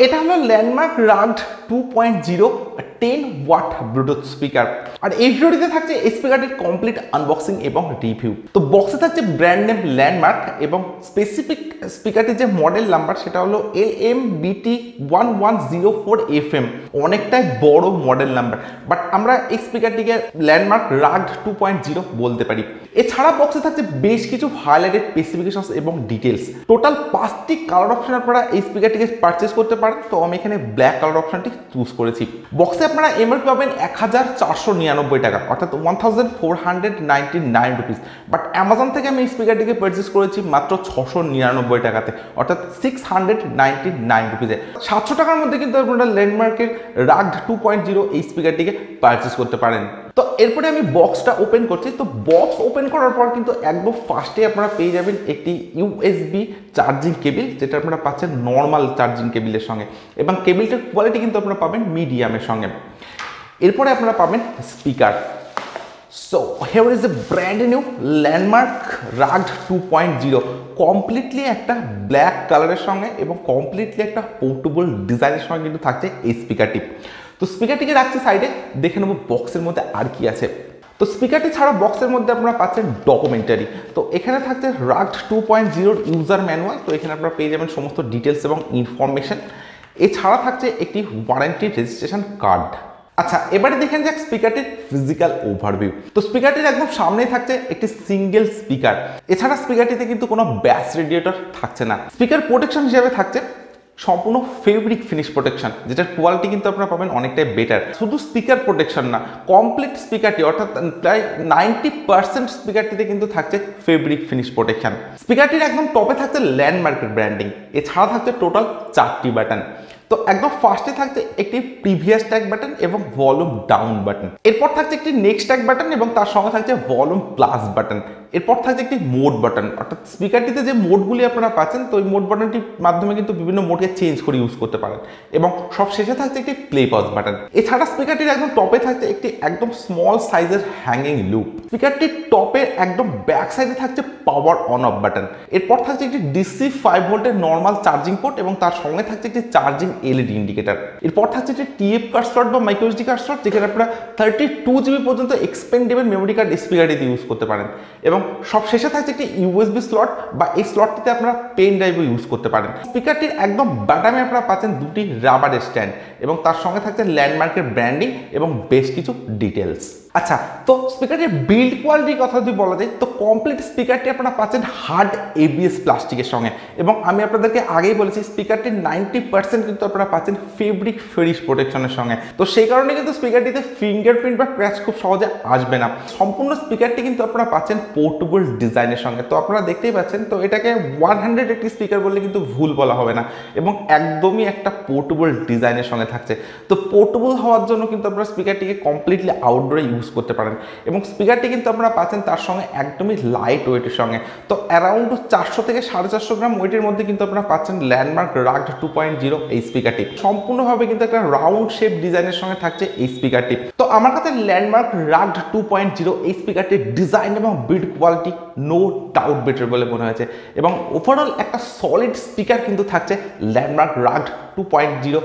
এটা হলো Landmark rugged 2.0 10 watt Bluetooth speaker. আর এই ভিডিওটিতে থাকছে এই স্পিকারটির কমপ্লিট আনবক্সিং এবং রিভিউ। তো বক্সে থাকছে ব্র্যান্ড নেম ল্যান্ডমার্ক এবং স্পেসিফিক স্পিকারটির যে মডেল নাম্বার সেটা হলো BT1104 FM, অনেকটাই বড় মডেল নাম্বার, বাট আমরা এই স্পিকারটিকে ল্যান্ডমার্ক রাগড 2.0 বলতে পারি। এছাড়া বক্সে থাকছে বেশ কিছু হাইলাইটেড স্পেসিফিকেশনস এবং ডিটেলস। টোটাল 5টি কালার অপশন আপনারা এই স্পিকারটিকে পারচেস করতে পারেন। তো আমি এখানে ব্ল্যাক কালার অপশনটি চুজ করেছি। বক্সে আপনারা এমআরপি পাবেন 1499 টাকা, অর্থাৎ 1499 রুপিস, বাট অ্যামাজন থেকে আমি এই স্পিকারটিকে পারচেস করেছি মাত্র 699 টাকাতে, অর্থাৎ 699 রুপিসে। 700 টাকার মধ্যে কিন্তু আপনারা ল্যান্ডমার্কের রাগড 2.0 এই স্পিকারটিকে পারচেস করতে পারেন। তো এরপরে আমি বক্সটা ওপেন করছি। তো বক্স ওপেন করার পর কিন্তু একদম ফার্স্টে আপনারা পেয়ে যাবেন একটি ইউএসবি চার্জিং কেবিল, যেটা আপনারা পাচ্ছেন নর্মাল চার্জিং কেবিলের সঙ্গে, এবং কেবিলটার কোয়ালিটি কিন্তু আপনারা পাবেন মিডিয়ামের সঙ্গে। এরপরে আপনারা পাবেন speaker. So here is a brand new landmark rugged 2.0, completely একটা ব্ল্যাক কালারের সঙ্গে এবং কমপ্লিটলি একটা পোর্টেবল ডিজাইনের সঙ্গে কিন্তু থাকছে এই স্পিকারটি। তো স্পিকারটিকে রাখছি সাইডে, দেখে নেব বক্সের মধ্যে আর কি আছে। তো স্পিকারটি ছাড়া বক্সের মধ্যে আপনারা পাচ্ছেন ডকুমেন্টারি। তো এখানে থাকছে রাগড 2.0 ইউজার ম্যানুয়াল। তো এখানে আপনারা পেয়ে যাবেন সমস্ত ডিটেলস এবং ইনফরমেশন। এছাড়া থাকছে একটি ওয়ারেন্টি রেজিস্ট্রেশন কার্ড। আচ্ছা, এবারে দেখেন যাক স্পিকারটির ফিজিক্যাল ওভারভিউ। তো স্পিকারটির একদম সামনেই থাকছে একটি সিঙ্গেল স্পিকার। এছাড়া স্পিকারটিতে কিন্তু কোনো ব্যাস রেডিয়েটর থাকছে না। স্পিকার প্রোটেকশন হিসেবে থাকছে সম্পূর্ণ ফেব্রিক ফিনিশ প্রোটেকশন, যেটার কোয়ালিটি কিন্তু আপনারা পাবেন অনেকটাই বেটার। শুধু স্পিকার প্রোটেকশন না, কমপ্লিট স্পিকারটি অর্থাৎ প্রায় 90% স্পিকারটিতে কিন্তু থাকছে ফেব্রিক ফিনিশ প্রোটেকশন। স্পিকারটির একদম টপে থাকছে ল্যান্ডমার্কের ব্র্যান্ডিং। এছাড়া থাকছে টোটাল 4টি বাটন। তো একদম ফার্স্টে থাকছে একটি প্রিভিয়াস ট্যাগ বাটন এবং ভলিউম ডাউন বাটন। এরপর থাকছে একটি নেক্সট ট্যাগ বাটন এবং তার সঙ্গে থাকছে ভলিউম প্লাস বাটন। এরপর থাকছে একটি মোড বাটন, অর্থাৎ স্পিকারটিতে যে মোডগুলি আপনারা পাচ্ছেন, তো ওই মোড বাটনটির মাধ্যমে কিন্তু বিভিন্ন মোডকে চেঞ্জ করে ইউজ করতে পারেন। এবং সব শেষে থাকছে একটি প্লে পজ বাটন। এছাড়া স্পিকারটির একদম টপে থাকছে একটি একদম স্মল সাইজের হ্যাঙ্গিং লুপ। স্পিকারটির টপে একদম ব্যাক সাইডে থাকছে পাওয়ার অন অফ বাটন। এরপর থাকছে একটি ডিসি 5 ভোল্টের নর্মাল চার্জিং পোর্ট এবং তার সঙ্গে থাকছে একটি চার্জিং এলইডি ইন্ডিকেটর। এরপর থাকছে একটি টিএফ কার্ড স্লট বা মাইক্রো এসডি কার্ড স্লট, যেখানে আপনারা 32 জিবি পর্যন্ত এক্সপেন্ডেবল মেমোরি কার্ড স্পিকারটিতে ইউজ করতে পারেন। এবং সব শেষে থাকছে একটি ইউএসবি স্লট, বা এই স্লটটিতে আপনারা পেন ড্রাইভও ইউজ করতে পারেন। স্পিকারটির একদম বাটামে আপনারা পাচ্ছেন দুটি রাবারের স্ট্যান্ড এবং তার সঙ্গে থাকছে ল্যান্ডমার্কের ব্র্যান্ডিং এবং বেশ কিছু ডিটেলস। আচ্ছা, তো স্পিকারটির বিল্ড কোয়ালিটির কথা যদি বলা যায়, তো কমপ্লিট স্পিকারটি আপনারা পাচ্ছেন হার্ড এবিএস প্লাস্টিকের সঙ্গে, এবং আমি আপনাদেরকে আগেই বলেছি স্পিকারটির 90% কিন্তু আপনারা পাচ্ছেন ফেব্রিক ফিনিশ প্রোটেকশনের সঙ্গে। তো সেই কারণে কিন্তু স্পিকারটিতে ফিঙ্গারপ্রিন্ট বা ক্র্যাচ খুব সহজে আসবে না। সম্পূর্ণ স্পিকারটি কিন্তু আপনারা পাচ্ছেন পোর্টেবল ডিজাইনের সঙ্গে। তো আপনারা দেখতেই পাচ্ছেন, তো এটাকে 100 একটি স্পিকার বললে কিন্তু ভুল বলা হবে না, এবং একদমই একটা পোর্টেবল ডিজাইনের সঙ্গে থাকছে। তো পোর্টেবল হওয়ার জন্য কিন্তু আপনারা স্পিকারটিকে কমপ্লিটলি আউটডোরে ইউজ করতে পারেন, এবং স্পিকারটি কিন্তু আপনারা পাচ্ছেন তার সঙ্গে একদমই লাইট ওয়েটের সঙ্গে। তো অ্যারাউন্ড 400 থেকে 450 গ্রাম ওয়েটের মধ্যে কিন্তু আপনারা পাচ্ছেন ল্যান্ডমার্ক রাগড 2.0 এই স্পিকারটি। সম্পূর্ণভাবে কিন্তু একটা রাউন্ড শেপ ডিজাইনের সঙ্গে থাকছে এই স্পিকারটি। তো আমার কাছে ল্যান্ডমার্ক রাগড 2.0 এই স্পিকারটির ডিজাইন এবং build quality no doubt better বলে মনে হয়েছে, এবং ওভারঅল একটা সলিড স্পিকার কিন্তু থাকছে ল্যান্ডমার্ক রাগড 2.0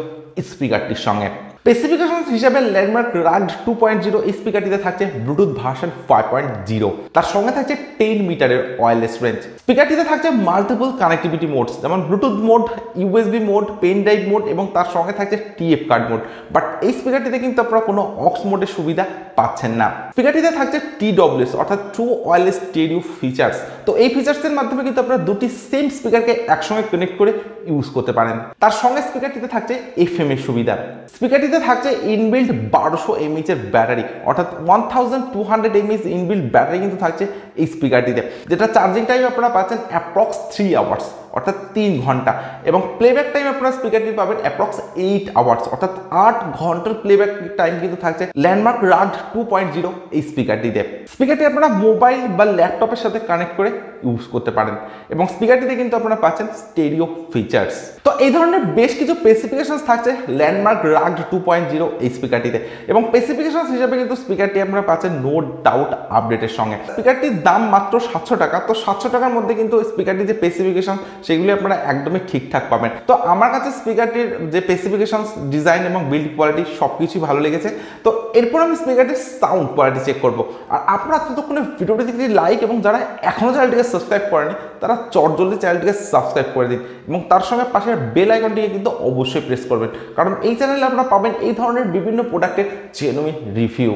স্পিকারটির সঙ্গে। স্পেসিফিকেশন হিসেবে ল্যান্ডমার্ক রাগড 2.0 এই স্পিকারটিতে থাকছে ব্লুটুথ ভার্সন 5.0, তার সঙ্গে থাকছে 10 মিটারের ওয়্যারলেস রেঞ্জ। স্পিকারটিতে থাকছে মাল্টিপল কানেক্টিভিটি মোডস, যেমন Bluetooth mode, USB mode, pen drive mode, এবং তার সঙ্গে থাকছে টিএফ কার্ড মোড। বাট এই স্পিকারটিতে কিন্তু আপনারা কোনো অক্স মোডের সুবিধা পাচ্ছেন না। স্পিকারটিতে থাকছে TWS অর্থাৎ ট্রু ওয়্যারলেস স্টেরিও ফিচার্স। তো এই ফিচার্সের মাধ্যমে কিন্তু আপনারা দুটি সেম স্পিকারকে একসঙ্গে কানেক্ট করে ইউজ করতে পারেন। তার সঙ্গে স্পিকারটিতে থাকছে FM এর সুবিধা। স্পিকারটিতে থাকছে ইনবিল্ড 1200 mAh এর ব্যাটারি, অর্থাৎ 1200 mAh ইনবিল্ড ব্যাটারি কিন্তু থাকছে এই স্পিকারটিতে, যেটা চার্জিং টাইম আপনারা পাচ্ছেন অ্যাপ্রক্স 3 আওয়ার্স অর্থাৎ 3 ঘন্টা, এবং প্লেব্যাক টাইম আপনারা স্পিকারটি পাবেন অ্যাপ্রক্স 8 আওয়ার্স অর্থাৎ 8 ঘন্টার প্লেব্যাক টাইম কিন্তু থাকছে ল্যান্ডমার্ক রাগড 2.0 এই স্পিকারটিতে। স্পিকারটি আপনারা মোবাইল বা ল্যাপটপের সাথে কানেক্ট করে ইউজ করতে পারেন। এবং স্পিকারটিতে কিন্তু আপনারা পাচ্ছেন স্টেরিও ফিচার্স। তো এই ধরনের বেশ কিছু স্পেসিফিকেশনস থাকছে ল্যান্ডমার্ক রাগড 2.0 এই স্পিকারটিতে, এবং স্পেসিফিকেশনস হিসেবে কিন্তু স্পিকারটি আপনারা পাচ্ছেন নো ডাউট আপডেটের সঙ্গে। স্পিকারটির দাম মাত্র 700 টাকা। তো 700 টাকার মধ্যে কিন্তু স্পিকারটির যে স্পেসিফিকেশন সেগুলি আপনারা একদমই ঠিকঠাক পাবেন। তো আমার কাছে স্পিকারটির যে স্পেসিফিকেশন, ডিজাইন এবং বিল্ড কোয়ালিটি সব কিছুই ভালো লেগেছে। তো এরপর আমি স্পিকারটির সাউন্ড কোয়ালিটি চেক করব। আর আপনারা ততক্ষণে ভিডিওটি থেকে লাইক, এবং যারা এখনও চ্যানেলটিকে সাবস্ক্রাইব করেনি তারা চটজলদি চ্যানেলটিকে সাবস্ক্রাইব করে দিন, এবং তার সঙ্গে পাশের বেল আইকনটিকে কিন্তু অবশ্যই প্রেস করবেন, কারণ এই চ্যানেলে আপনারা পাবেন এই ধরনের বিভিন্ন প্রোডাক্টের জেনুইন রিভিউ।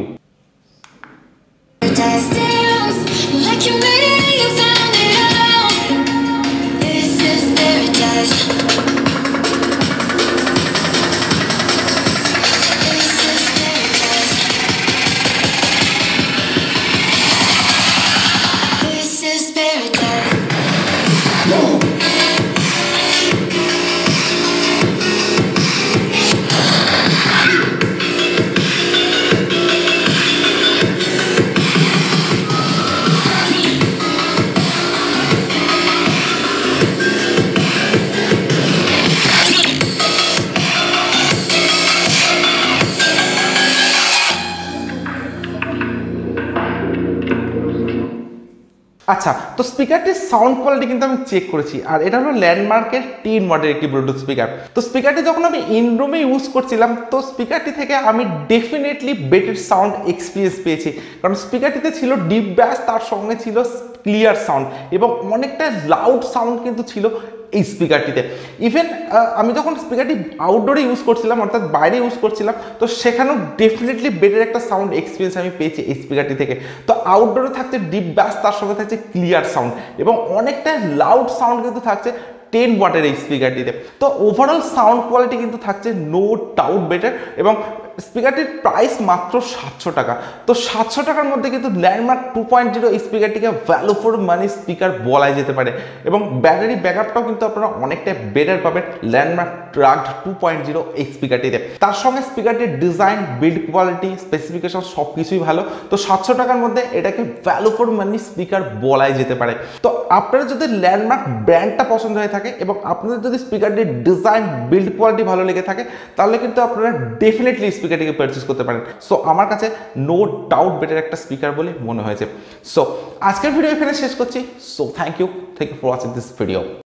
আচ্ছা, তো স্পিকারটির সাউন্ড কোয়ালিটি কিন্তু আমি চেক করেছি, আর এটা হলো ল্যান্ডমার্কের 10 মডেলের একটি ব্লুটুথ স্পিকার। তো স্পিকারটি যখন আমি ইনরুমে ইউজ করছিলাম, তো স্পিকারটি থেকে আমি ডেফিনেটলি বেটার সাউন্ড এক্সপিরিয়েন্স পেয়েছি, কারণ স্পিকারটিতে ছিল ডিপ ব্যাস, তার সঙ্গে ছিল ক্লিয়ার সাউন্ড, এবং অনেকটা লাউড সাউন্ড কিন্তু ছিল এই স্পিকারটিতে। ইভেন আমি যখন স্পিকারটি আউটডোরে ইউজ করছিলাম, অর্থাৎ বাইরে ইউজ করছিলাম, তো সেখানেও ডেফিনেটলি বেটার একটা সাউন্ড এক্সপিরিয়েন্স আমি পেয়েছি এই স্পিকারটি থেকে। তো আউটডোরে থাকছে ডিপ ব্যাস, তার সঙ্গে থাকছে ক্লিয়ার সাউন্ড, এবং অনেকটা লাউড সাউন্ড কিন্তু থাকছে 10 ওয়াটের এই স্পিকারটিতে। তো ওভারঅল সাউন্ড কোয়ালিটি কিন্তু থাকছে নো ডাউট বেটার, এবং স্পিকারটির প্রাইস মাত্র 700 টাকা। তো 700 টাকার মধ্যে কিন্তু ল্যান্ডমার্ক 2.0 এই স্পিকারটিকে ভ্যালু ফর মানি স্পিকার বলাই যেতে পারে, এবং ব্যাটারি ব্যাকআপটাও কিন্তু আপনারা অনেকটা বেটার পাবেন ল্যান্ডমার্ক রাগড 2.0 এই স্পিকারটিতে। তার সঙ্গে স্পিকারটির ডিজাইন, বিল্ড কোয়ালিটি, স্পেসিফিকেশন সব কিছুই ভালো। তো 700 টাকার মধ্যে এটাকে ভ্যালু ফর মানি স্পিকার বলাই যেতে পারে। তো আপনারা যদি ল্যান্ডমার্ক ব্র্যান্ডটা পছন্দ হয়ে থাকে, এবং আপনাদের যদি স্পিকারটির ডিজাইন, বিল্ড কোয়ালিটি ভালো লেগে থাকে, তাহলে কিন্তু আপনারা ডেফিনেটলি স্পিকারটিকে পারচেজ করতে পারেন। সো আমার কাছে নো ডাউট বেটার একটা স্পিকার বলে মনে হয়েছে। সো আজকের ভিডিও এখানে শেষ করছি। So thank you for watching this video.